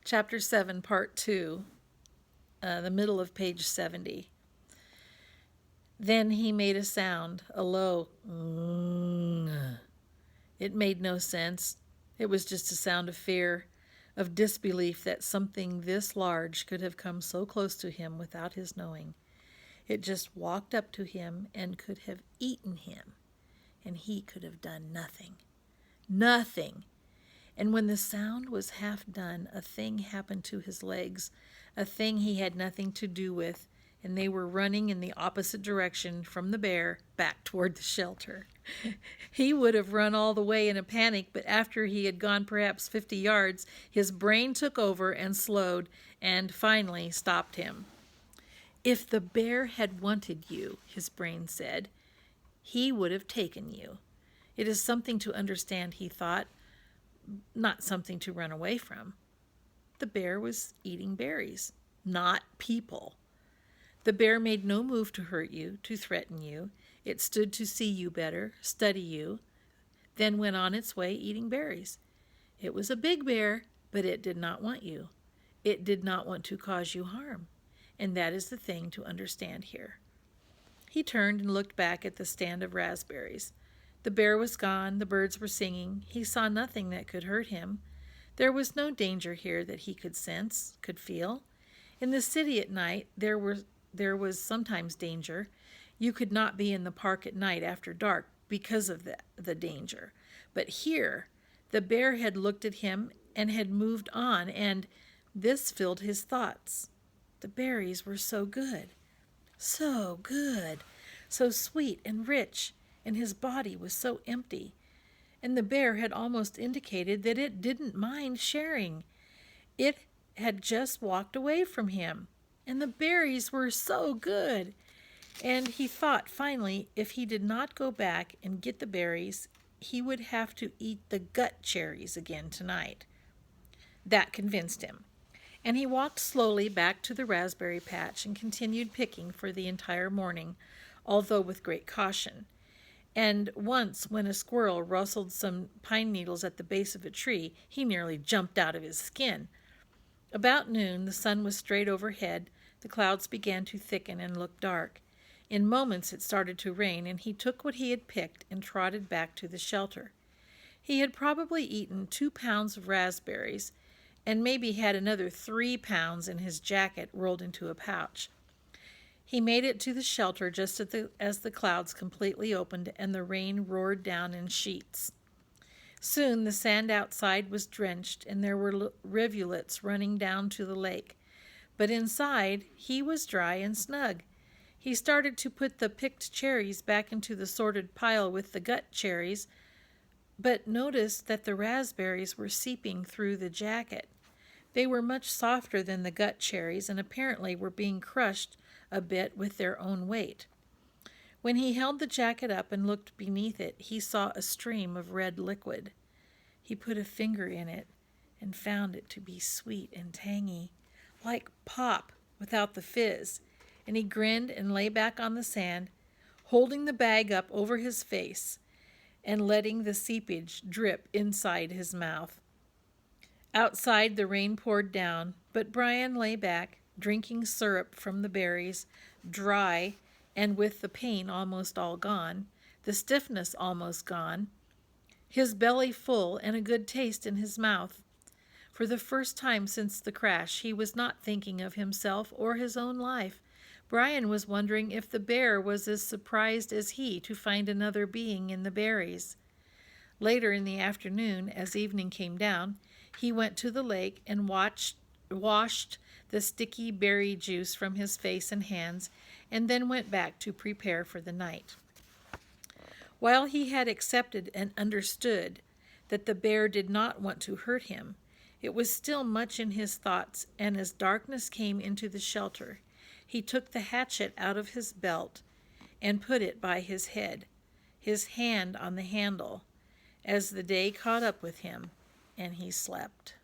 Chapter 7, Part 2, the middle of page 70. Then he made a sound, a low It made no sense. It was just a sound of fear, of disbelief that something this large could have come so close to him without his knowing. It just walked up to him and could have eaten him, and he could have done nothing. Nothing! And when the sound was half done, a thing happened to his legs, a thing he had nothing to do with, and they were running in the opposite direction from the bear back toward the shelter. He would have run all the way in a panic, but after he had gone perhaps 50 yards, his brain took over and slowed, and finally stopped him. If the bear had wanted you, his brain said, he would have taken you. It is something to understand, he thought, not something to run away from. The bear was eating berries, not people. The bear made no move to hurt you, to threaten you. It stood to see you better, study you, then went on its way eating berries. It was a big bear, but it did not want you. It did not want to cause you harm, and that is the thing to understand here. He turned and looked back at the stand of raspberries. The bear was gone, the birds were singing. He saw nothing that could hurt him. There was no danger here that he could sense, could feel. In the city at night, there was sometimes danger. You could not be in the park at night after dark because of the danger. But here, the bear had looked at him and had moved on, and this filled his thoughts. The berries were so good, so sweet and rich, and his body was so empty. And the bear had almost indicated that it didn't mind sharing. It had just walked away from him, and the berries were so good. And he thought, finally, if he did not go back and get the berries, he would have to eat the gut cherries again tonight. That convinced him, and he walked slowly back to the raspberry patch and continued picking for the entire morning, although with great caution. And once, when a squirrel rustled some pine needles at the base of a tree, he nearly jumped out of his skin. About noon, the sun was straight overhead. The clouds began to thicken and look dark. In moments it started to rain, and he took what he had picked and trotted back to the shelter. He had probably eaten 2 pounds of raspberries, and maybe had another 3 pounds in his jacket rolled into a pouch. He made it to the shelter just as the clouds completely opened and the rain roared down in sheets. Soon the sand outside was drenched, and there were rivulets running down to the lake. But inside, he was dry and snug. He started to put the picked cherries back into the sorted pile with the gut cherries, but noticed that the raspberries were seeping through the jacket. They were much softer than the gut cherries, and apparently were being crushed a bit with their own weight. When he held the jacket up and looked beneath it, he saw a stream of red liquid. He put a finger in it and found it to be sweet and tangy, like pop without the fizz, and he grinned and lay back on the sand, holding the bag up over his face and letting the seepage drip inside his mouth. Outside, the rain poured down, but Brian lay back, drinking syrup from the berries, dry, and with the pain almost all gone, the stiffness almost gone, his belly full and a good taste in his mouth. For the first time since the crash, he was not thinking of himself or his own life. Brian was wondering if the bear was as surprised as he to find another being in the berries. Later in the afternoon, as evening came down, he went to the lake and washed the sticky berry juice from his face and hands, and then went back to prepare for the night. While he had accepted and understood that the bear did not want to hurt him, it was still much in his thoughts, and as darkness came into the shelter, he took the hatchet out of his belt and put it by his head, his hand on the handle, as the day caught up with him, and he slept.